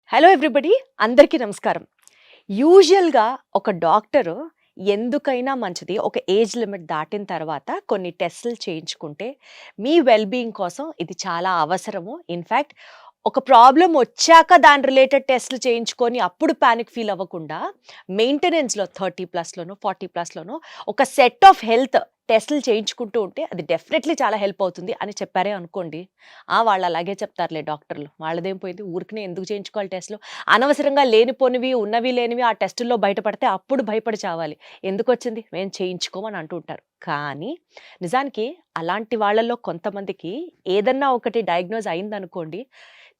Hello everybody, అందరికీ నమస్కారం. యూజువల్‌గా ఒక డాక్టరు ఎందుకైనా మంచిది ఒక ఏజ్ లిమిట్ దాటిన తర్వాత కొన్ని టెస్టులు చేయించుకుంటే మీ వెల్ బీయింగ్ కోసం ఇది చాలా అవసరము. ఇన్‌ఫాక్ట్ ఒక ప్రాబ్లమ్ వచ్చాక దాని రిలేటెడ్ టెస్టులు చేయించుకొని అప్పుడు పానిక్ ఫీల్ అవ్వకుండా మెయింటెనెన్స్‌లో 30+లోనో 40+లోనో ఒక సెట్ ఆఫ్ హెల్త్ టెస్టులు చేయించుకుంటూ ఉంటే అది డెఫినెట్‌లీ చాలా హెల్ప్ అవుతుంది అని చెప్పారే అనుకోండి. వాళ్ళు అలాగే చెప్తారులే డాక్టర్లు. వాళ్ళదేం పోయింది, ఊరికనే ఎందుకు చేయించుకోవాలి టెస్టులు? అనవసరంగా లేనిపోనివి, ఉన్నవి లేనివి ఆ టెస్టుల్లో బయటపడితే అప్పుడు భయపడి చావాలి. ఎందుకొచ్చింది? మేము చేయించుకోమని అంటూ ఉంటారు. కానీ నిజానికి అలాంటి వాళ్ళలో కొంతమందికి ఏదన్నా ఒకటి డయాగ్నోస్ అయిందనుకోండి,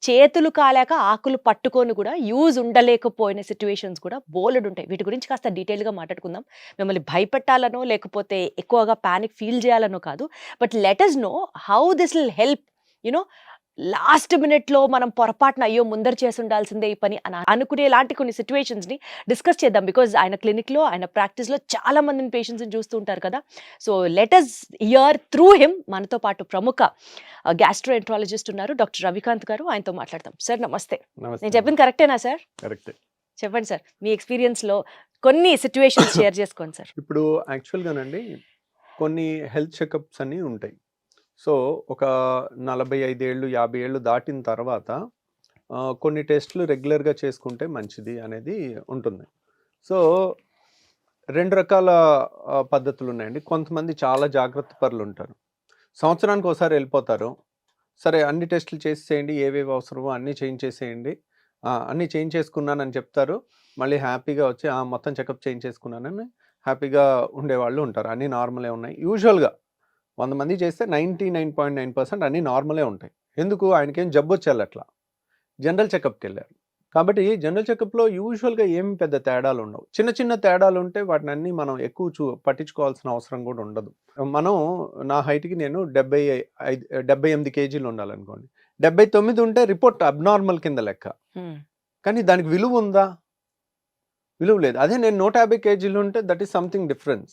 చేతులు కాలాక ఆకులు పట్టుకొని కూడా యూజ్ ఉండలేకపోయిన సిట్యుయేషన్స్ కూడా బోలెడుంటాయి. వీటి గురించి కాస్త డీటెయిల్‌గా మాట్లాడుకుందాం. మిమ్మల్ని భయపెట్టాలనో, లేకపోతే ఎక్కువగా పానిక్ ఫీల్ చేయాలనో కాదు. But let us know how this will help you know last మినిట్‌లో మనం పొరపాటున అయ్యో! ముందర చేసుండాల్సిందే ఈ పని అని అనుకునేలాంటి కొన్ని సిట్యుయేషన్స్‌ని డిస్కస్ చేద్దాం. బికాజ్ ఆయన క్లినిక్‌లో, ఆయన ప్రాక్టీస్‌లో చాలా మందిని పేషెంట్స్‌ని చూస్తూ ఉంటారు కదా! So let us hear through him. మనతో పాటు ప్రముఖ గ్యాస్ట్రోఎంట్రాలజిస్ట్ ఉన్నారు డాక్టర్ రవికాంత్ గారు. ఆయనతో మాట్లాడదాం. సార్ నమస్తే. నేను చెప్పింది కరెక్టేనా సార్? కరెక్టే. చెప్పండి సార్. మీ ఎక్స్‌పీరియన్స్‌లో కొన్ని సిట్యుయేషన్స్ షేర్ చేసుకోండి సార్. ఇప్పుడు యాక్చువల్‌గానండి కొన్ని హెల్త్ చెకప్స్ అని ఉంటాయి. సో, ఒక 45 ఏళ్ళు, 50 ఏళ్ళు దాటిన తర్వాత కొన్ని టెస్టులు రెగ్యులర్‌గా చేసుకుంటే మంచిది అనేది ఉంటుంది. సో, 2 రకాల పద్ధతులున్నాయండి. కొంతమంది చాలా జాగ్రత్త పరులుంటారు. సంవత్సరానికి ఓసారి వెళ్ళిపోతారు. సరే అన్ని టెస్టులు చేసేసేయండి, ఏవేవి అవసరమో అన్నీ చేయించేసేయండి. అన్నీ చేయించేసుకున్నానని చెప్తారు. మళ్ళీ హ్యాపీగా వచ్చి మొత్తం చెకప్ చేయించేసుకున్నానని హ్యాపీగా ఉండేవాళ్ళు ఉంటారు. అన్నీ నార్మలే ఉన్నాయి. యూజువల్‌గా 100 మంది చేస్తే 99.9% అన్నీ నార్మలే ఉంటాయి. ఎందుకు? ఆయనకేం జబ్బొచ్చెళ్ళట్లా. జనరల్ చెకప్‌కెళ్ళారు. కాబట్టి జనరల్ చెకప్‌లో యూజువల్‌గా ఏమి పెద్ద తేడాలుండవు. చిన్న చిన్న తేడాలుంటే వాటినన్నీ మనం ఎక్కువ పట్టించుకోవాల్సిన అవసరం కూడా ఉండదు. మనం నా హైట్‌కి నేను 78 కేజీలు ఉండాలనుకోండి. 79 ఉంటే రిపోర్ట్ అబ్నార్మల్ కింద లెక్క. కానీ దానికి విలువ ఉందా? విలువ లేదు. అదే నేను 150 కేజీలు ఉంటే that is something difference.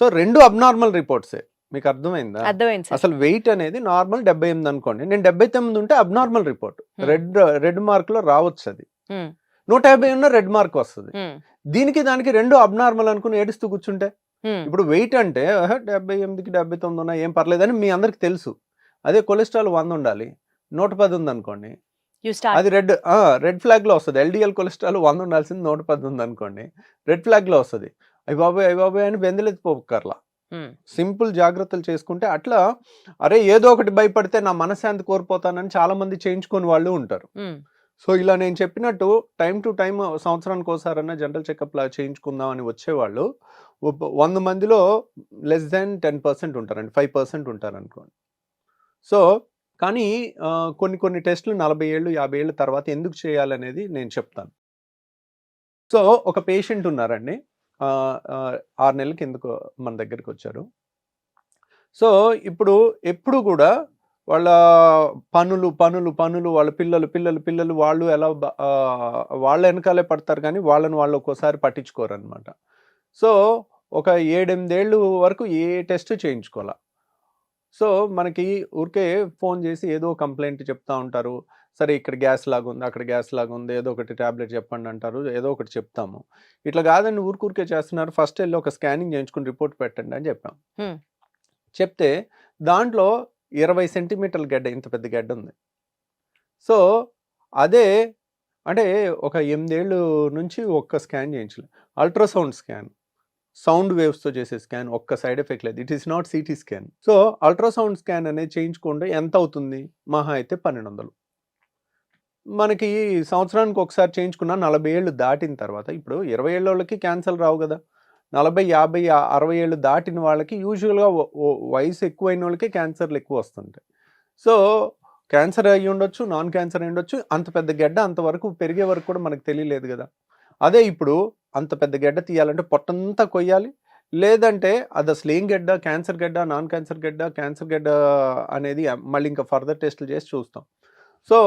So 2 abnormal రిపోర్ట్సే. మీకు అర్థమైందా? అర్థమైంది సార్. అసలు వెయిట్ అనేది నార్మల్ 78 అనుకోండి. నేను 79 ఉంటే అబ్నార్మల్ రిపోర్ట్. రెడ్ మార్క్‌లో రావచ్చు అది. 150 ఉన్న రెడ్ మార్క్ వస్తది. దీనికి దానికి 2 అబ్నార్మల్ అనుకుని ఏడుస్తూ కూర్చుంటే ఇప్పుడు వెయిట్ అంటే 78కి 79 ఉన్నా ఏం పర్లేదని మీ అందరికి తెలుసు. అదే కొలెస్ట్రాల్ 100 ఉండాలి. 110 ఉందనుకోండి. అది రెడ్ ఫ్లాగ్‌లో వస్తది. ఎల్‌డిఎల్ కొలెస్ట్రాల్ 100 ఉండాల్సింది 110 ఉందనుకోండి. రెడ్ ఫ్లాగ్‌లో వస్తది. అయ్య బాబోయ్ అని బెంబేలెత్తిపోకర్లా. సింపుల్ జాగ్రత్తలు చేసుకుంటే అట్లా అరే ఏదో ఒకటి భయపడితే నా మనశ్శాంతి కోల్పోతానని చాలా మంది చేయించుకొని వాళ్ళు ఉంటారు. సో ఇలా నేను చెప్పినట్టు టైం టు టైం సంవత్సరానికి ఒకసారన్నా జనరల్ చెకప్ లా చేయించుకుందాం అని వచ్చేవాళ్ళు 100 మందిలో లెస్ దాన్ 10% ఉంటారండి, 5% ఉంటారు అనుకోండి. సో కానీ కొన్ని టెస్టులు 40 ఏళ్ళు 50 ఏళ్ళ తర్వాత ఎందుకు చేయాలనేది నేను చెప్తాను. సో ఒక పేషెంట్ ఉన్నారండి, 6 నెలల కిందకు మన దగ్గరికి వచ్చారు. సో ఎప్పుడు కూడా వాళ్ళ పనులు వాళ్ళ పిల్లలు వాళ్ళు ఎలా వాళ్ళ వెనకాలే పడతారు కానీ వాళ్ళు ఒక్కోసారి పట్టించుకోరు అనమాట. సో ఒక 7-8 ఏళ్ళు వరకు ఏ టెస్ట్ చేయించుకోవాలా. సో మనకి ఊరికే ఫోన్ చేసి ఏదో కంప్లైంట్ చెప్తా ఉంటారు. సరే ఇక్కడ గ్యాస్ లాగా ఉంది, అక్కడ గ్యాస్ లాగా ఉంది, ఏదో ఒకటి ట్యాబ్లెట్ చెప్పండి అంటారు, ఏదో ఒకటి చెప్తాము. ఇట్లా కాదండి ఊరికే చేస్తున్నారు, ఫస్ట్ వెళ్ళి ఒక స్కానింగ్ చేయించుకుని రిపోర్ట్ పెట్టండి అని చెప్పాం. చెప్తే దాంట్లో 20 సెంటీమీటర్ల గడ్డ, ఇంత పెద్ద గడ్డ ఉంది. సో అదే అంటే ఒక 8 ఏళ్ళు నుంచి ఒక్క స్కాన్ చేయించలేదు. అల్ట్రాసౌండ్ స్కాన్, సౌండ్ వేవ్స్తో చేసే స్కాన్, ఒక్క సైడ్ ఎఫెక్ట్ లేదు. It is not CT scan. So ultrasound scan అనేది చేయించుకుంటే ఎంత అవుతుంది? మహా అయితే 1200. మనకి సంవత్సరానికి ఒకసారి చేయించుకున్న 40 ఏళ్ళు దాటిన తర్వాత, ఇప్పుడు 20 ఏళ్ళ వాళ్ళకి క్యాన్సర్ రావు కదా, 40, 50, 60 ఏళ్ళు దాటిన వాళ్ళకి యూజువల్గా వయసు ఎక్కువైన వాళ్ళకి క్యాన్సర్లు ఎక్కువ వస్తుంటాయి. సో క్యాన్సర్ అయ్యి ఉండొచ్చు, నాన్ క్యాన్సర్ అయ్యి ఉండొచ్చు. అంత పెద్ద గడ్డ అంతవరకు పెరిగే వరకు కూడా మనకు తెలియలేదు కదా. అదే ఇప్పుడు అంత పెద్ద గడ్డ తీయాలంటే పొట్టంతా కొయ్యాలి, లేదంటే అది అసలు ఏం గడ్డ, క్యాన్సర్ గడ్డ, నాన్ క్యాన్సర్ గడ్డ, క్యాన్సర్ గడ్డ అనేది మళ్ళీ ఇంకా ఫర్దర్ టెస్టులు చేసి చూస్తాం. సో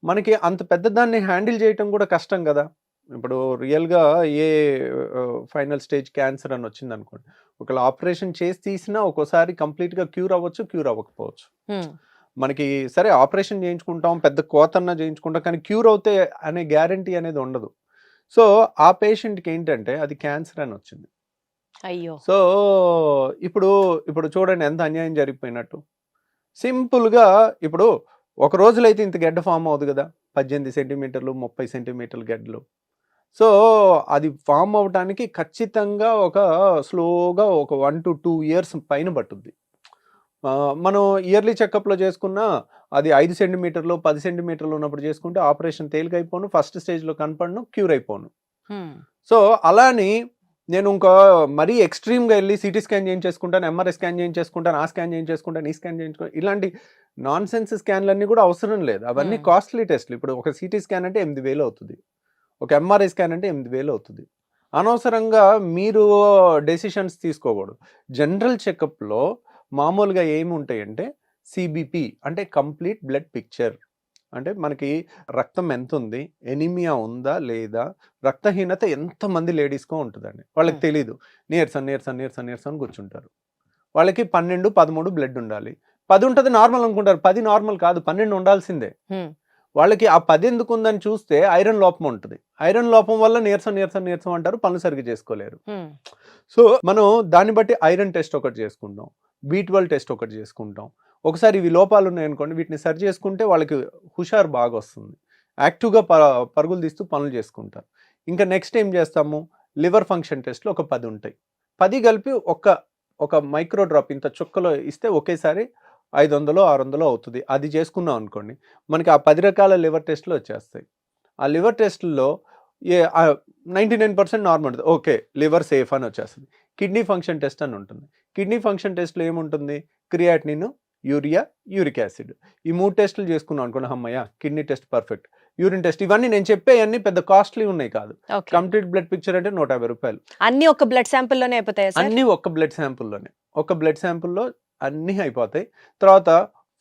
మనకి అంత పెద్ద దాన్ని హ్యాండిల్ చేయటం కూడా కష్టం కదా. ఇప్పుడు రియల్గా ఏ ఫైనల్ స్టేజ్ క్యాన్సర్ అని వచ్చింది అనుకోండి, ఒకవేళ ఆపరేషన్ చేసి తీసినా ఒక్కోసారి కంప్లీట్గా క్యూర్ అవ్వచ్చు, క్యూర్ అవ్వకపోవచ్చు. మనకి సరే ఆపరేషన్ చేయించుకుంటాం, పెద్ద కోతన్నా చేయించుకుంటాం, కానీ క్యూర్ అవుతే అనే గ్యారంటీ అనేది ఉండదు. సో ఆ పేషెంట్కి ఏంటంటే అది క్యాన్సర్ అని వచ్చింది. అయ్యో! సో ఇప్పుడు ఇప్పుడు చూడండి ఎంత అన్యాయం జరిగిపోయినట్టు. సింపుల్గా ఇప్పుడు ఒక రోజులో అయితే ఇంత గెడ్డ ఫామ్ అవుతుంది కదా, 18 సెంటీమీటర్లు 30 సెంటీమీటర్ల గెడ్డలు. సో అది ఫామ్ అవడానికి ఖచ్చితంగా ఒక స్లోగా ఒక 1 to 2 years పైన పట్టుద్ది. మనం ఇయర్లీ చెకప్లో చేసుకున్న అది 5 సెంటీమీటర్లు 10 సెంటీమీటర్లు ఉన్నప్పుడు చేసుకుంటే ఆపరేషన్ తేలిక అయిపోను, ఫస్ట్ స్టేజ్లో కనపడను, క్యూర్ అయిపోను. సో అలాని నేను ఇంకా మరీ ఎక్స్ట్రీమ్గా వెళ్ళి సిటీ స్కాన్ చేయించేసుకుంటాను, ఎంఆర్ఐ స్కాన్ చేయించేసుకుంటాను, ఆ స్కాన్ చేయించేసుకుంటాను, ఈ స్కాన్ చేయించుకుంటాను, ఇలాంటి నాన్ సెన్స్ స్కాన్లన్నీ కూడా అవసరం లేదు. అవన్నీ కాస్ట్లీ టెస్ట్లు. ఇప్పుడు ఒక సిటీ స్కాన్ అంటే 8,000 అవుతుంది, ఒక ఎంఆర్ఐ స్కాన్ అంటే 8,000 అవుతుంది. అనవసరంగా మీరు డెసిషన్స్ తీసుకోకూడదు. జనరల్ చెకప్లో మామూలుగా ఏమి ఉంటాయంటే సిబిపి అంటే కంప్లీట్ బ్లడ్ పిక్చర్, అంటే మనకి రక్తం ఎంత ఉంది, ఎనీమియా ఉందా లేదా, రక్తహీనత ఎంతమంది లేడీస్కో ఉంటుందండి, వాళ్ళకి తెలీదు. నీరసం నీరసం నీరసం నీరసం అని కూర్చుంటారు. వాళ్ళకి 12, 13 బ్లడ్ ఉండాలి. 10 ఉంటుంది నార్మల్ అనుకుంటారు, 10 నార్మల్ కాదు, 12 ఉండాల్సిందే. వాళ్ళకి ఆ 10 ఎందుకు ఉందని చూస్తే ఐరన్ లోపం ఉంటుంది. ఐరన్ లోపం వల్ల నీరసం నీరసం నీరసం అంటారు, పనులు సరిగ్గా చేసుకోలేరు. సో మనం దాన్ని బట్టి ఐరన్ టెస్ట్ ఒకటి చేసుకుంటాం, B12 టెస్ట్ ఒకటి చేసుకుంటాం. ఒకసారి ఇవి లోపాలు ఉన్నాయనుకోండి, వీటిని సరి చేసుకుంటే వాళ్ళకి హుషారు బాగా వస్తుంది, యాక్టివ్గా పరుగులు తీస్తూ పనులు చేసుకుంటారు. ఇంకా నెక్స్ట్ ఏం చేస్తాము, లివర్ ఫంక్షన్ టెస్ట్లు ఒక 10 ఉంటాయి. 10 కలిపి ఒక మైక్రో డ్రాప్ ఇంత చుక్కలో ఇస్తే ఒకేసారి 500 600 అవుతుంది. అది చేసుకున్నాం అనుకోండి, మనకి ఆ 10 రకాల లివర్ టెస్ట్లు వచ్చేస్తాయి. ఆ లివర్ టెస్ట్లో 99% నార్మల్, ఓకే లివర్ సేఫ్ అని వచ్చేస్తుంది. కిడ్నీ ఫంక్షన్ టెస్ట్ అని ఉంటుంది. కిడ్నీ ఫంక్షన్ టెస్ట్లో ఏముంటుంది, క్రియాటినిన్, యూరియా, యూరిక్ యాసిడ్, ఈ 3 టెస్టులు చేసుకున్నాం అనుకోండి, అమ్మయ్య kidney test perfect. Urine test, ఇవన్నీ నేను చెప్పేవన్నీ పెద్ద కాస్ట్లీ ఉన్నాయి కాదు. కంప్లీట్ బ్లడ్ పిక్చర్ అంటే 150 రూపాయలు. అన్ని ఒక బ్లడ్ శాంపుల్లోనే అయిపోతాయి, అన్ని ఒక్క బ్లడ్ శాంపుల్లోనే, ఒక బ్లడ్ శాంపుల్లో అన్నీ అయిపోతాయి. తర్వాత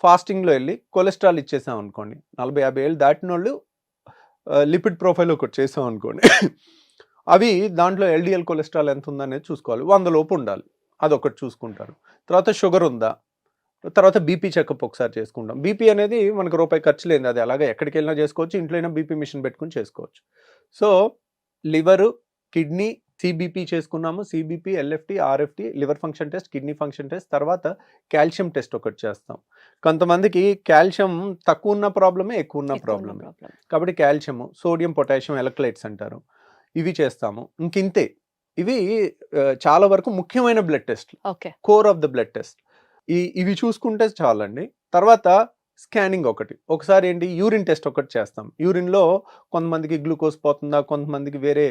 ఫాస్టింగ్లో వెళ్ళి కొలెస్ట్రాల్ ఇచ్చేసాం అనుకోండి, 40-50 ఏళ్ళు దాటిన వాళ్ళు లిపిడ్ ప్రొఫైల్ ఒకటి చేసాం అనుకోండి, అవి దాంట్లో ఎల్డిఎల్ కొలెస్ట్రాల్ ఎంత ఉందనేది చూసుకోవాలి, 100 లోపు ఉండాలి, అదొకటి చూసుకుంటారు. తర్వాత షుగర్ ఉందా, తర్వాత బీపీ చెకప్ ఒకసారి చేసుకుంటాం. బీపీ అనేది మనకు రూపాయి ఖర్చు లేదు, అది అలాగే ఎక్కడికి వెళ్ళినా చేసుకోవచ్చు, ఇంట్లో అయినా బీపీ మిషన్ పెట్టుకుని చేసుకోవచ్చు. సో లివరు, కిడ్నీ, సిబిపి చేసుకున్నాము, CBP, LFT, RFT, liver function test, kidney function test, తర్వాత కాల్షియం టెస్ట్ ఒకటి చేస్తాం. కొంతమందికి కాల్షియం తక్కువ ఉన్న ప్రాబ్లమే, ఎక్కువ ఉన్న ప్రాబ్లమే, కాబట్టి కాల్షియము, సోడియం, పొటాషియం ఎలక్ట్రోలైట్స్ అంటారు, ఇవి చేస్తాము. ఇంకింతే. ఇవి చాలా వరకు ముఖ్యమైన blood test, core of the blood test. ఇవి చూసుకుంటే చాలండి. తర్వాత స్కానింగ్ ఒకసారి ఏంటి, యూరిన్ టెస్ట్ ఒకటి చేస్తాం. యూరిన్లో కొంతమందికి గ్లూకోజ్ పోతుందా, కొంతమందికి వేరే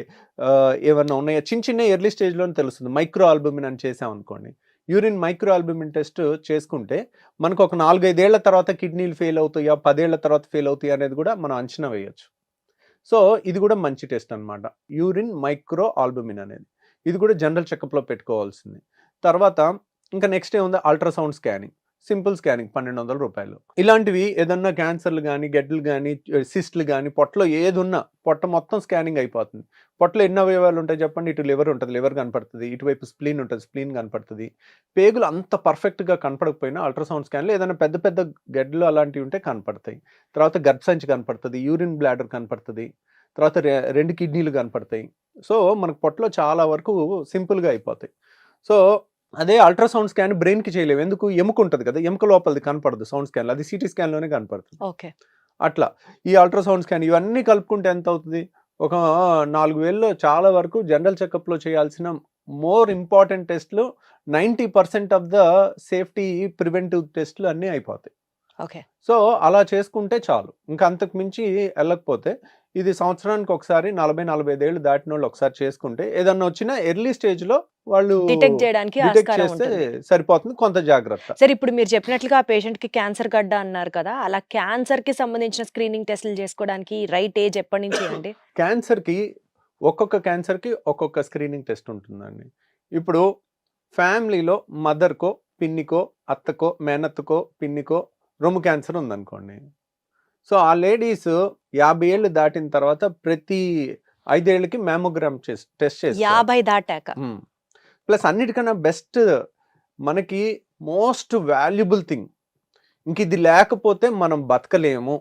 ఏమన్నా ఉన్నాయా, చిన్న ఎర్లీ స్టేజ్లోనే తెలుస్తుంది. మైక్రో ఆల్బుమిన్ అని చేసాం అనుకోండి, యూరిన్ మైక్రో ఆల్బుమిన్ టెస్ట్ చేసుకుంటే మనకు ఒక 4-5 ఏళ్ల తర్వాత కిడ్నీలు ఫెయిల్ అవుతాయా, 10 ఏళ్ల తర్వాత ఫెయిల్ అవుతాయా అనేది కూడా మనం అంచనా వేయచ్చు. సో ఇది కూడా మంచి టెస్ట్ అనమాట, యూరిన్ మైక్రో ఆల్బుమిన్ అనేది. ఇది కూడా జనరల్ చెకప్లో పెట్టుకోవాల్సింది. తర్వాత ఇంకా నెక్స్ట్ ఏముంది, అల్ట్రాసౌండ్ స్కానింగ్, సింపుల్ స్కానింగ్ 1,200 రూపాయలు. ఇలాంటివి ఏదన్నా క్యాన్సర్లు కానీ, గడ్డలు కానీ, సిస్ట్లు కానీ, పొట్టలో ఏది ఉన్నా పొట్ట మొత్తం స్కానింగ్ అయిపోతుంది. పొట్టలో ఎన్ని అవయవాలు ఉంటాయి చెప్పండి, ఇటు లివర్ ఉంటుంది, లివర్ కనపడుతుంది, ఇటువైపు స్ప్లీన్ ఉంటుంది, స్ప్లీన్ కనపడుతుంది. పేగులు అంత పర్ఫెక్ట్గా కనపడకపోయినా అల్ట్రాసౌండ్ స్కాన్లో ఏదైనా పెద్ద పెద్ద గడ్డలు అలాంటివి ఉంటే కనపడతాయి. తర్వాత గర్భసంచి కనపడుతుంది, యూరిన్ బ్లాడర్ కనపడుతుంది, తర్వాత 2 కిడ్నీలు కనపడతాయి. సో మనకు పొట్టలో చాలా వరకు సింపుల్గా అయిపోతాయి. సో అదే అల్ట్రాసౌండ్ స్కాన్ బ్రెయిన్కి చేయలేము, ఎందుకు, ఎముక ఉంటుంది కదా, ఎముక లోపలిది కనపడదు సౌండ్ స్కాన్లో, అది సిటీ స్కాన్లోనే కనపడుతుంది. అట్లా ఈ అల్ట్రాసౌండ్ స్కాన్ ఇవన్నీ కలుపుకుంటే ఎంత అవుతుంది, ఒక 4,000లో చాలా వరకు జనరల్ చెకప్లో చేయాల్సిన మోర్ ఇంపార్టెంట్ టెస్ట్లు 90% ఆఫ్ ద సేఫ్టీ ప్రివెంటివ్ టెస్ట్లు అన్నీ అయిపోతాయి. సో అలా చేసుకుంటే చాలు, ఇంకా అంతకు మించి వెళ్ళకపోతే ఇది సంవత్సరానికి ఒకసారి 40-45 ఏళ్ళు దాటిన వాళ్ళు ఒకసారి చేసుకుంటే ఏదన్నా వచ్చినా ఎర్లీ స్టేజ్ లో వాళ్ళు డిటెక్ట్ చేయడానికి చేస్తే సరిపోతుంది, కొంత జాగ్రత్త. సరే, ఇప్పుడు మీరు చెప్పినట్లుగా ఆ పేషెంట్ కి క్యాన్సర్ గడ్డ అన్నారు కదా, అలా క్యాన్సర్ కి సంబంధించిన స్క్రీనింగ్ టెస్టులు చేసుకోవడానికి రైట్ ఏజ్ ఎప్పటి నుంచి అండి? ఒక్కొక్క క్యాన్సర్ కి ఒక్కొక్క స్క్రీనింగ్ టెస్ట్ ఉంటుందండి. ఇప్పుడు ఫ్యామిలీలో మదర్కో, పిన్నికో, అత్తకో, మేనత్తకో, పిన్నికో రొమ్ము క్యాన్సర్ ఉందనుకోండి, సో ఆ లేడీస్ 50 ఏళ్ళు దాటిన తర్వాత ప్రతి 5 ఏళ్ళకి మ్యామోగ్రామ్ టెస్ట్ చేస్తారు. 50 దాటాక. ప్లస్ అన్నిటికన్నా బెస్ట్, మనకి మోస్ట్ వాల్యుబుల్ థింగ్, ఇంక ఇది లేకపోతే మనం బతకలేము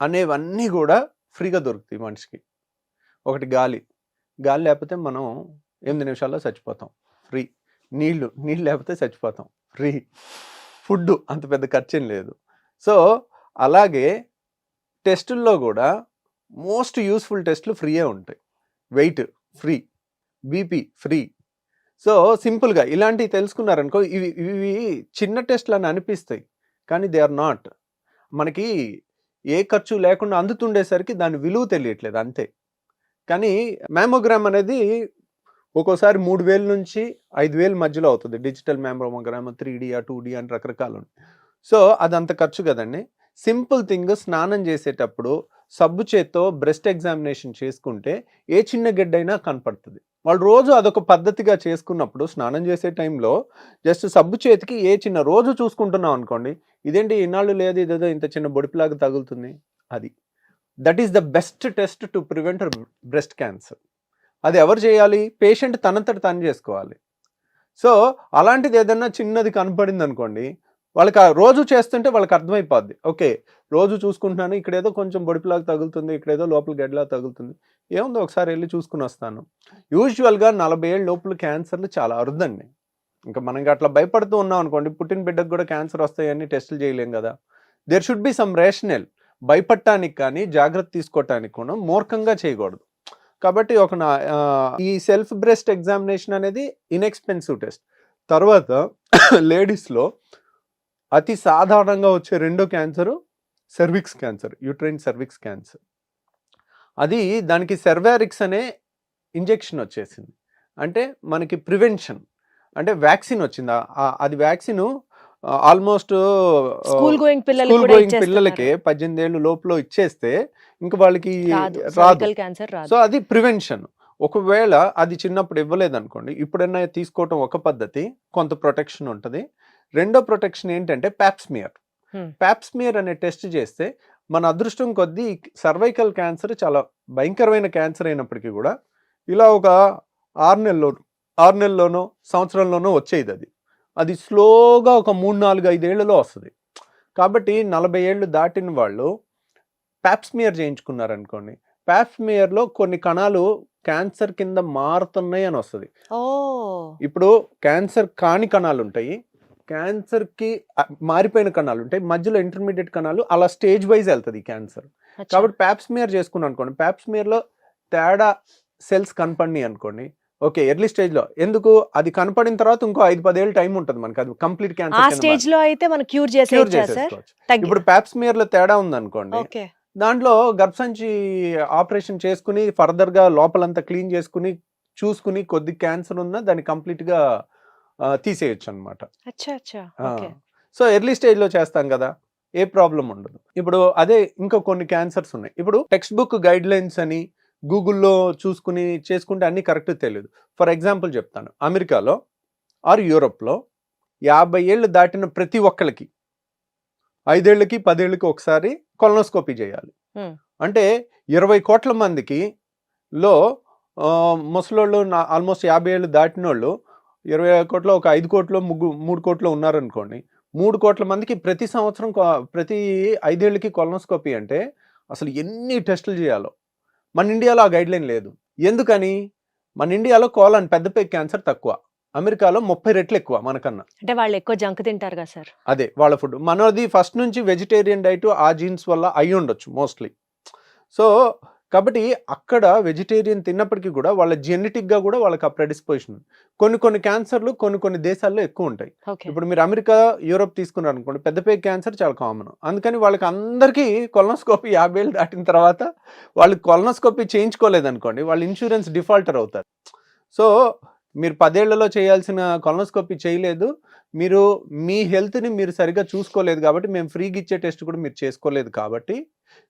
అనేవన్నీ కూడా ఫ్రీగా దొరుకుతాయి మనిషికి. ఒకటి గాలి లేకపోతే మనం 8 నిమిషాల్లో చచ్చిపోతాం, ఫ్రీ. నీళ్లు లేకపోతే చచ్చిపోతాం, ఫ్రీ. ఫుడ్ అంత పెద్ద ఖర్చేం లేదు. సో అలాగే టెస్టుల్లో కూడా మోస్ట్ యూస్ఫుల్ టెస్టులు ఫ్రీయే ఉంటాయి. Weight free, BP free. So సింపుల్గా ఇలాంటివి తెలుసుకున్నారనుకో, ఇవి చిన్న టెస్ట్లు అని అనిపిస్తాయి, కానీ దే ఆర్ నాట్. మనకి ఏ ఖర్చు లేకుండా అందుతుండేసరికి దాని విలువ తెలియట్లేదు అంతే. కానీ మ్యామోగ్రామ్ అనేది ఒక్కోసారి 3,000 నుంచి 5,000 మధ్యలో అవుతుంది. డిజిటల్ మ్యామోగ్రామ్ 3D 2D అని రకరకాలు ఉంటాయి. సో అదంత ఖర్చు కదండి. సింపుల్ థింగ్, స్నానం చేసేటప్పుడు సబ్బు చేత్తో బ్రెస్ట్ ఎగ్జామినేషన్ చేసుకుంటే ఏ చిన్న గెడ్డైనా కనపడుతుంది. వాళ్ళు రోజు అదొక పద్ధతిగా చేసుకున్నప్పుడు స్నానం చేసే టైంలో జస్ట్ సబ్బు చేతికి ఏ చిన్న రోజు చూసుకుంటున్నాం అనుకోండి, ఇదేంటి ఇన్నాళ్ళు లేదు, ఇదేదో ఇంత చిన్న బొడిపిలాగా తగులుతుంది, అది that is the best test to prevent breast cancer. అది ఎవరు చేయాలి? పేషెంట్ తనంతట తను చేసుకోవాలి. సో అలాంటిది ఏదన్నా చిన్నది కనపడింది అనుకోండి, వాళ్ళకి రోజు చేస్తుంటే వాళ్ళకి అర్థమైపోద్ది, ఓకే రోజు చూసుకుంటున్నాను, ఇక్కడేదో కొంచెం బొడిపిలాగా తగులుతుంది, ఇక్కడేదో లోపల గడ్డలా తగులుతుంది, ఏముందో ఒకసారి వెళ్ళి చూసుకుని వస్తాను. యూజువల్గా 40 ఏళ్ళ లోపల క్యాన్సర్లు చాలా అరుదండి. ఇంకా మనకి అట్లా భయపడుతూ ఉన్నాం అనుకోండి, పుట్టిన బిడ్డకు కూడా క్యాన్సర్ వస్తాయని టెస్టులు చేయలేం కదా. There should be some rational. భయపడటానికి కానీ జాగ్రత్త తీసుకోవటానికి కూడా మూర్ఖంగా చేయకూడదు. కాబట్టి ఈ సెల్ఫ్ బ్రెస్ట్ ఎగ్జామినేషన్ అనేది ఇన్ఎక్స్పెన్సివ్ టెస్ట్. తర్వాత లేడీస్లో అతి సాధారణంగా వచ్చే రెండో cancer cervix cancer, uterine cervix cancer. అది దానికి సెర్వారిక్స్ అనే ఇంజెక్షన్ వచ్చేసింది. అంటే మనకి ప్రివెన్షన్, అంటే వ్యాక్సిన్ వచ్చింది. అది వ్యాక్సిన్ ఆల్మోస్ట్ స్కూల్ గోయింగ్ పిల్లలకి 18 ఏళ్ళు లోపల ఇచ్చేస్తే ఇంకా వాళ్ళకి రాదు. సో అది ప్రివెన్షన్. ఒకవేళ అది చిన్నప్పుడు ఇవ్వలేదు అనుకోండి, ఇప్పుడైనా తీసుకోవటం ఒక పద్ధతి, కొంత ప్రొటెక్షన్ ఉంటుంది. రెండో ప్రొటెక్షన్ ఏంటంటే ప్యాప్స్మియర్. ప్యాప్స్మియర్ అనే టెస్ట్ చేస్తే మన అదృష్టం కొద్దీ సర్వైకల్ క్యాన్సర్ చాలా భయంకరమైన క్యాన్సర్ అయినప్పటికీ కూడా ఇలా ఒక 6 నెలల్లోనో సంవత్సరంలోనో వచ్చేది. అది స్లోగా ఒక 3, 4, 5 ఏళ్లలో వస్తుంది. కాబట్టి 40 ఏళ్ళు దాటిన వాళ్ళు ప్యాప్స్మియర్ చేయించుకున్నారనుకోండి, ప్యాప్స్మియర్లో కొన్ని కణాలు క్యాన్సర్ కింద మారుతున్నాయి అని వస్తుంది. ఇప్పుడు క్యాన్సర్ కాని కణాలు ఉంటాయి, క్యాన్సర్కి మారిపోయిన కణాలు ఉంటాయి, మధ్యలో ఇంటర్మీడియట్ కణాలు, అలా స్టేజ్ వైజ్ వెళ్తుంది క్యాన్సర్. కాబట్టి ప్యాప్స్మియర్ చేసుకున్నాం అనుకోండి, ప్యాప్స్మియర్లో తేడా సెల్స్ కనపడినాయి అనుకోండి, ఓకే ఎర్లీ స్టేజ్ లో. ఎందుకు? అది కనపడిన తర్వాత ఇంకో 5-10 ఏళ్ళు టైం ఉంటుంది మనకి, అది కంప్లీట్ క్యాన్సర్ క్యూర్ చేసేసుకోవచ్చు. ఇప్పుడు ప్యాప్స్మియర్ లో తేడా ఉంది అనుకోండి, దాంట్లో గర్భసంచి ఆపరేషన్ చేసుకుని ఫర్దర్ గా లోపలంతా క్లీన్ చేసుకుని చూసుకుని కొద్ది క్యాన్సర్ ఉన్నా దాన్ని కంప్లీట్ గా తీసేయచ్చు అనమాట. సో ఎర్లీ స్టేజ్ లో చేస్తాం కదా, ఏ ప్రాబ్లం ఉండదు. ఇప్పుడు అదే ఇంకా కొన్ని క్యాన్సర్స్ ఉన్నాయి. ఇప్పుడు టెక్స్ట్ బుక్ గైడ్ లైన్స్ అని గూగుల్లో చూసుకుని చేసుకుంటే అన్ని కరెక్ట్ తెలియదు. ఫర్ ఎగ్జాంపుల్ చెప్తాను, అమెరికాలో ఆర్ యూరోప్లో 50 ఏళ్ళు దాటిన ప్రతి ఒక్కరికి 5 ఏళ్ళకి 10 ఏళ్ళకి ఒకసారి కొలనోస్కోపీ చేయాలి. అంటే 20 కోట్ల మందికి లో ముసలోళ్ళు ఆల్మోస్ట్ 50 ఏళ్ళు దాటిన వాళ్ళు 20 కోట్లో ఒక 5 కోట్లో 3 కోట్లో ఉన్నారనుకోండి, 3 కోట్ల మందికి ప్రతి సంవత్సరం ప్రతి 5 ఏళ్ళకి కొలనోస్కోపీ అంటే అసలు ఎన్ని టెస్టులు చేయాలో. మన ఇండియాలో ఆ గైడ్ లైన్ లేదు. ఎందుకని? మన ఇండియాలో కోలన్ పెద్ద పెద్ద క్యాన్సర్ తక్కువ, అమెరికాలో 30 రెట్లు ఎక్కువ మనకన్నా. అంటే వాళ్ళు ఎక్కువ జంక్ తింటారు కదా సార్. అదే వాళ్ళ ఫుడ్. మనది ఫస్ట్ నుంచి వెజిటేరియన్ డైట్, ఆ జీన్స్ వల్ల అయి ఉండొచ్చు మోస్ట్లీ. సో కాబట్టి అక్కడ వెజిటేరియన్ తిన్నప్పటికీ కూడా వాళ్ళ జెనెటిక్ గా కూడా వాళ్ళకి ఆ ప్రెడిస్పోజిషన్. కొన్ని క్యాన్సర్లు కొన్ని దేశాల్లో ఎక్కువ ఉంటాయి. ఇప్పుడు మీరు అమెరికా, యూరోప్ తీసుకున్నారు అనుకోండి, పెద్ద పెద్ద క్యాన్సర్ చాలా కామన్. అందుకని వాళ్ళకి అందరికీ కొలనోస్కోపీ 50 ఏళ్ళు దాటిన తర్వాత వాళ్ళు కొలనోస్కోపీ చేయించుకోలేదు అనుకోండి, వాళ్ళు ఇన్సూరెన్స్ డిఫాల్టర్ అవుతారు. సో మీరు 10 ఏళ్లలో చేయాల్సిన కొలనోస్కోపీ చేయలేదు, మీరు మీ హెల్త్ని మీరు సరిగ్గా చూసుకోలేదు కాబట్టి, మేము ఫ్రీగా ఇచ్చే టెస్ట్ కూడా మీరు చేసుకోలేదు కాబట్టి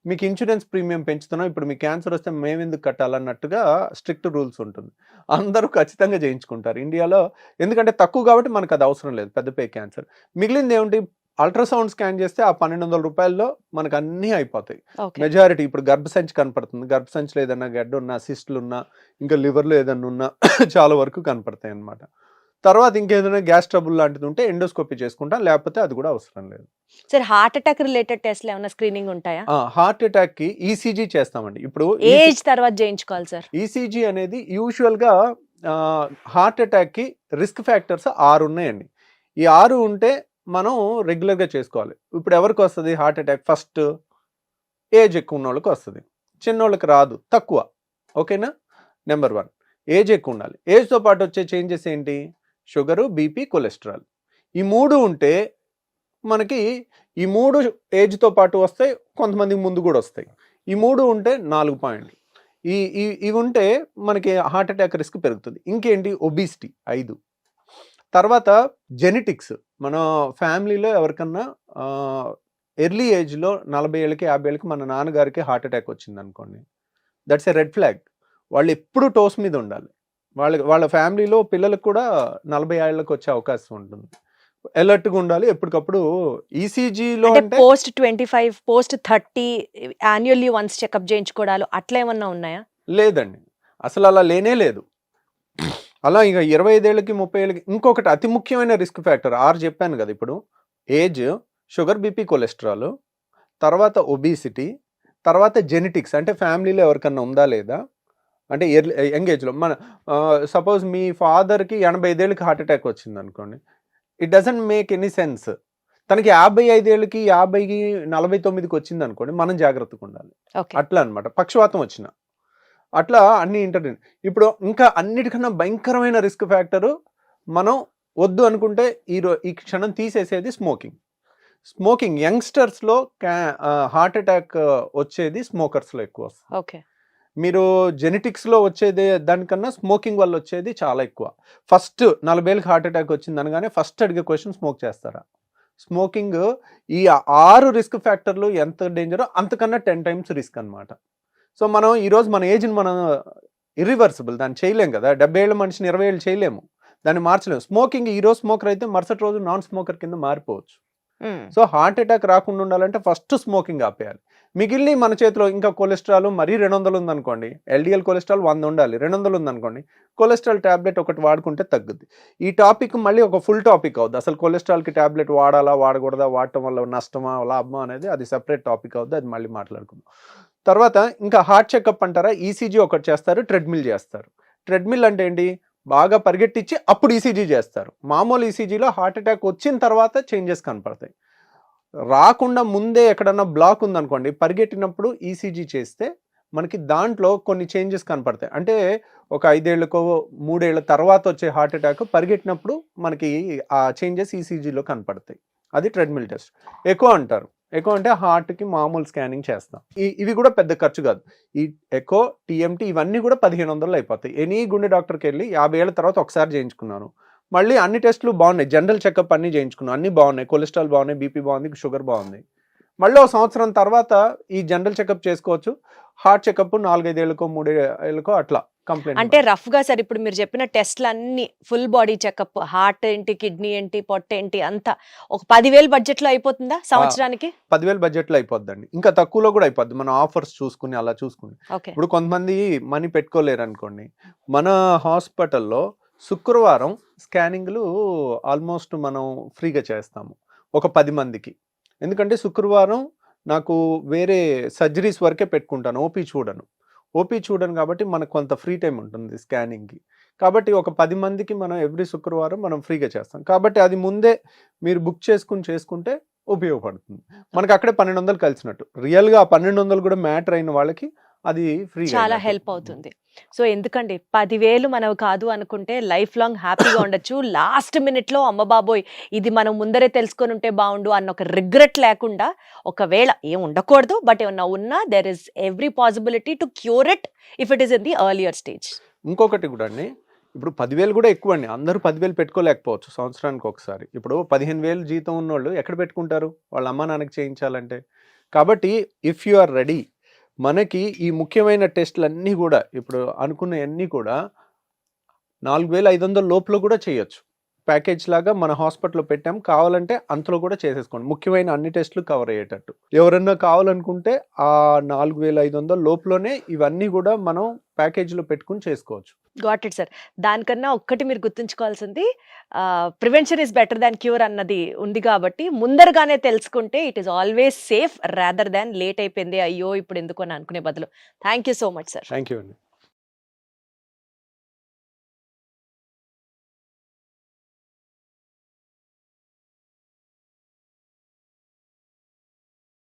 మీకు ఇన్సూరెన్స్ ప్రీమియం పెంచుతున్నాం, ఇప్పుడు మీకు క్యాన్సర్ వస్తే మేము ఎందుకు కట్టాలన్నట్టుగా స్ట్రిక్ట్ రూల్స్ ఉంటుంది. అందరూ ఖచ్చితంగా చేయించుకుంటారు ఇండియాలో, ఎందుకంటే తక్కువ కాబట్టి మనకు అది అవసరం లేదు పెద్ద పే క్యాన్సర్. మిగిలింది ఏమిటి? అల్ట్రాసౌండ్ స్కాన్ చేస్తే ఆ 1200 రూపాయల్లో మనకు అన్నీ అయిపోతాయి. మెజారిటీ ఇప్పుడు గర్భసంచి కనపడుతుంది, గర్భసంచిలో ఏదన్నా గడ్డ ఉన్నా, సిస్టులు ఉన్నా, ఇంకా లివర్లో ఏదన్నా ఉన్నా చాలా వరకు కనపడతాయి అన్నమాట. తర్వాత ఇంకేదైనా గ్యాస్ ట్రబుల్ లాంటిది ఉంటే ఎండోస్కోపీ చేసుకుంటాం, లేకపోతే అది కూడా అవసరం లేదు. సార్ హార్ట్ అటాక్ రిలేటెడ్ టెస్ట్లు ఏమైనా స్క్రీనింగ్ ఉంటాయా? హార్ట్ అటాక్ కి ఈసీజీ చేస్తామండి. ఇప్పుడు ఏజ్ తర్వాత చేయించుకోవాలి సార్? ఈసీజీ అనేది యూజువల్ గా హార్ట్ అటాక్ కి రిస్క్ ఫ్యాక్టర్స్ 6 ఉన్నాయండి. ఈ 6 ఉంటే మనం రెగ్యులర్ గా చేసుకోవాలి. ఇప్పుడు ఎవరికి వస్తుంది హార్ట్ అటాక్? ఫస్ట్ ఏజ్ ఎక్కువ ఉన్న వాళ్ళకి వస్తుంది, చిన్నోళ్ళకి రాదు, తక్కువ. ఓకేనా? నెంబర్ 1 ఏజ్ ఎక్కువ ఉండాలి. ఏజ్తో పాటు వచ్చే చేంజెస్ ఏంటి? Sugar, BP, cholesterol. ఈ 3 ఉంటే మనకి ఈ 3 ఏజ్తో పాటు వస్తాయి, కొంతమందికి ముందు కూడా వస్తాయి. ఈ 3 ఉంటే 4 పాయింట్లు. ఇవి ఉంటే మనకి హార్ట్ అటాక్ రిస్క్ పెరుగుతుంది. ఇంకేంటి? ఒబిసిటీ 5. తర్వాత జెనెటిక్స్. మన ఫ్యామిలీలో ఎవరికన్నా ఎర్లీ ఏజ్లో 40 ఏళ్ళకి 50 ఏళ్ళకి మన నాన్నగారికి హార్ట్ అటాక్ వచ్చింది అనుకోండి, దట్స్ ఎ రెడ్ ఫ్లాగ్. వాళ్ళు ఎప్పుడు టోస్ మీద ఉండాలి. వాళ్ళ ఫ్యామిలీలో పిల్లలకు కూడా 40 ఏళ్ళకి వచ్చే అవకాశం ఉంటుంది. అలర్ట్గా ఉండాలి ఎప్పటికప్పుడు. ఈసీజీలో అంటే post 25, post 30 annually once checkup చేయించుకోవడాలు అట్లా ఏమన్నా ఉన్నాయా? లేదండి, అసలు అలా లేనే లేదు. అలా ఇక 25 ఏళ్ళకి 30 ఏళ్ళకి. ఇంకొకటి అతి ముఖ్యమైన రిస్క్ ఫ్యాక్టర్ 6 చెప్పాను కదా ఇప్పుడు. ఏజ్, షుగర్, బీపీ, కొలెస్ట్రాల్, తర్వాత ఒబిసిటీ, తర్వాత జెనెటిక్స్ అంటే ఫ్యామిలీలో ఎవరికన్నా ఉందా లేదా, అంటే యంగ్ ఏజ్లో. మన సపోజ్ మీ ఫాదర్కి 85 ఏళ్ళకి హార్ట్ అటాక్ వచ్చింది అనుకోండి, it doesn't make any sense. తనకి 55 ఏళ్ళకి 50కి 49కి వచ్చింది అనుకోండి, మనం జాగ్రత్తగా ఉండాలి. అట్లా అనమాట. పక్షవాతం వచ్చిన అట్లా అన్ని ఇప్పుడు ఇంకా అన్నిటికన్నా భయంకరమైన రిస్క్ ఫ్యాక్టరు మనం వద్దు అనుకుంటే ఈ క్షణం తీసేసేది స్మోకింగ్. స్మోకింగ్ యంగ్స్టర్స్లో హార్ట్ అటాక్ వచ్చేది స్మోకర్స్లో ఎక్కువ వస్తుంది. ఓకే. మీరు జెనెటిక్స్లో వచ్చేది దానికన్నా స్మోకింగ్ వల్ల వచ్చేది చాలా ఎక్కువ. ఫస్ట్ 40 ఏళ్ళకి హార్ట్ అటాక్ వచ్చింది అనగానే ఫస్ట్ అడిగే క్వశ్చన్ స్మోక్ చేస్తారా? స్మోకింగ్ ఈ 6 రిస్క్ ఫ్యాక్టర్లు ఎంత డేంజరో అంతకన్నా 10 times రిస్క్ అనమాట. సో మనం ఈరోజు మన ఏజ్ని మనం ఇర్రివర్సిబుల్, దాన్ని చేయలేం కదా. 70 ఏళ్ళ మనిషిని 20 ఏళ్ళు చేయలేము, దాన్ని మార్చలేము. స్మోకింగ్ ఈరోజు స్మోకర్ అయితే మరుసటి రోజు నాన్ స్మోకర్ కింద మారిపోవచ్చు. సో హార్ట్ అటాక్ రాకుండా ఉండాలంటే ఫస్ట్ స్మోకింగ్ ఆపేయాలి. మిగిలిన మన చేతిలో ఇంకా కొలెస్ట్రాల్ మరీ 200 ఉందనుకోండి, ఎల్డిఎల్ కొలెస్ట్రాల్ 100 ఉండాలి, 200 ఉందనుకోండి, కొలెస్ట్రాల్ ట్యాబ్లెట్ ఒకటి వాడుకుంటే తగ్గుద్ది. ఈ టాపిక్ మళ్ళీ ఒక ఫుల్ టాపిక్ అవుద్ది. అసలు కొలెస్ట్రాల్కి ట్యాబ్లెట్ వాడాలా వాడకూడదా, వాడటం వల్ల నష్టమా లాభమా అనేది అది సెపరేట్ టాపిక్ అవుద్ది, అది మళ్ళీ మాట్లాడుకుందాం. తర్వాత ఇంకా హార్ట్ చెకప్ అంటారా, ఈసీజీ ఒకటి చేస్తారు, ట్రెడ్మిల్ చేస్తారు. ట్రెడ్మిల్ అంటే ఏంటి? బాగా పరిగెట్టించి అప్పుడు ఈసీజీ చేస్తారు. మామూలు ఈసీజీలో హార్ట్ అటాక్ వచ్చిన తర్వాత చేంజెస్ కనపడతాయి. రాకుండా ముందే ఎక్కడన్నా బ్లాక్ ఉందనుకోండి, పరిగెట్టినప్పుడు ఈసీజీ చేస్తే మనకి దాంట్లో కొన్ని చేంజెస్ కనపడతాయి. అంటే ఒక 5 ఏళ్ళకో 3 ఏళ్ళ తర్వాత వచ్చే హార్ట్ అటాక్ పరిగెట్టినప్పుడు మనకి ఆ చేంజెస్ ఈసీజీలో కనపడతాయి. అది ట్రెడ్మిల్ టెస్ట్. ఎకో అంటారు. ఎకో అంటే హార్ట్కి మామూలు స్కానింగ్ చేస్తాం. ఇవి కూడా పెద్ద ఖర్చు కాదు. ఈ ఎకో, టీఎంటీ ఇవన్నీ కూడా 1500 అయిపోతాయి. ఎనీ గుండె డాక్టర్కి వెళ్ళి 50 ఏళ్ళ తర్వాత ఒకసారి చేయించుకున్నాను, మళ్ళీ అన్ని టెస్టులు బాగున్నాయి, జనరల్ చెకప్ అన్నీ చేయించుకున్నాను, అన్నీ బాగున్నాయి, కొలెస్ట్రాల్ బాగున్నాయి, బీపీ బాగుంది, షుగర్ బాగుంది, మళ్ళీ ఒక సంవత్సరం తర్వాత ఈ జనరల్ చెకప్ చేసుకోవచ్చు. హార్ట్ చెకప్ 4-5 ఏళ్ళకో 3 ఏళ్ళకో అట్లా కంప్లైంట్. అంటే రఫ్ గా సార్ ఇప్పుడు మీరు చెప్పిన టెస్ట్లు అన్ని ఫుల్ బాడీ చెకప్, హార్ట్ ఏంటి, కిడ్నీ ఏంటి, పొట్ట ఏంటి, అంతా ఒక 10,000 బడ్జెట్ లో అయిపోతుందా సంవత్సరానికి? 10,000 బడ్జెట్లో అయిపోద్దండి. ఇంకా తక్కువలో కూడా అయిపోద్ది, మన ఆఫర్స్ చూసుకుని అలా చూసుకుని. ఇప్పుడు కొంతమంది మనీ పెట్టుకోలేరు అనుకోండి, మన హాస్పిటల్లో శుక్రవారం స్కానింగ్లు ఆల్మోస్ట్ మనం ఫ్రీగా చేస్తాము ఒక 10 మందికి. ఎందుకంటే శుక్రవారం నాకు వేరే సర్జరీస్ వరకే పెట్టుకుంటాను, ఓపీ చూడను కాబట్టి మనకు కొంత ఫ్రీ టైం ఉంటుంది స్కానింగ్కి. కాబట్టి ఒక 10 మందికి మనం ఎవ్రీ శుక్రవారం మనం ఫ్రీగా చేస్తాం. కాబట్టి అది ముందే మీరు బుక్ చేసుకుంటే ఉపయోగపడుతుంది. మనకు అక్కడే 1200 కలిసినట్టు. రియల్గా ఆ 1200 కూడా మ్యాటర్ అయిన వాళ్ళకి అది ఫ్రీ, చాలా హెల్ప్ అవుతుంది. సో ఎందుకండి 10,000 మనవి కాదు అనుకుంటే లైఫ్ లాంగ్ హ్యాపీగా ఉండొచ్చు. లాస్ట్ మినిట్లో అమ్మ బాబోయ్ ఇది మనం ముందరే తెలుసుకొని ఉంటే బాగుండు అన్న ఒక రిగ్రెట్ లేకుండా, ఒకవేళ ఏం ఉండకూడదు బట్ ఏమన్నా ఉన్నా there is every possibility to cure it if it is in the earlier stage. ఇంకొకటి కూడా అండి, ఇప్పుడు 10,000 కూడా ఎక్కువ అండి. అందరూ 10,000 పెట్టుకోలేకపోవచ్చు సంవత్సరానికి ఒకసారి. ఇప్పుడు 15,000 జీతం ఉన్నోళ్ళు ఎక్కడ పెట్టుకుంటారు వాళ్ళ అమ్మా నాన్నకి చేయించాలంటే? కాబట్టి ఇఫ్ యు ఆర్ రెడీ, మనకి ఈ ముఖ్యమైన టెస్టులు అన్నీ కూడా ఇప్పుడు అనుకున్నవన్నీ కూడా 4,500 లోపల కూడా చేయొచ్చు. ప్యాకేజ్ లాగా మన హాస్పిటల్లో పెట్టాం, కావాలంటే అంతలో కూడా చేసేసుకోండి, ముఖ్యమైన అన్ని టెస్టులు కవర్ అయ్యేటట్టు. ఎవరన్నా కావాలనుకుంటే ఆ 4,500 లోపలనే ఇవన్నీ కూడా మనం ప్యాకేజీలో పెట్టుకుని చేసుకోవచ్చు. Got it sir. దానికన్నా ఒక్కటి మీరు గుర్తుంచుకోవాల్సింది prevention is better than cure అన్నది ఉంది కాబట్టి ముందరగానే తెలుసుకుంటే it is always safe rather than late అయిపోయింది అయ్యో ఇప్పుడు ఎందుకు అని అనుకునే బదులు. Thank you so much sir. Thank you అండి.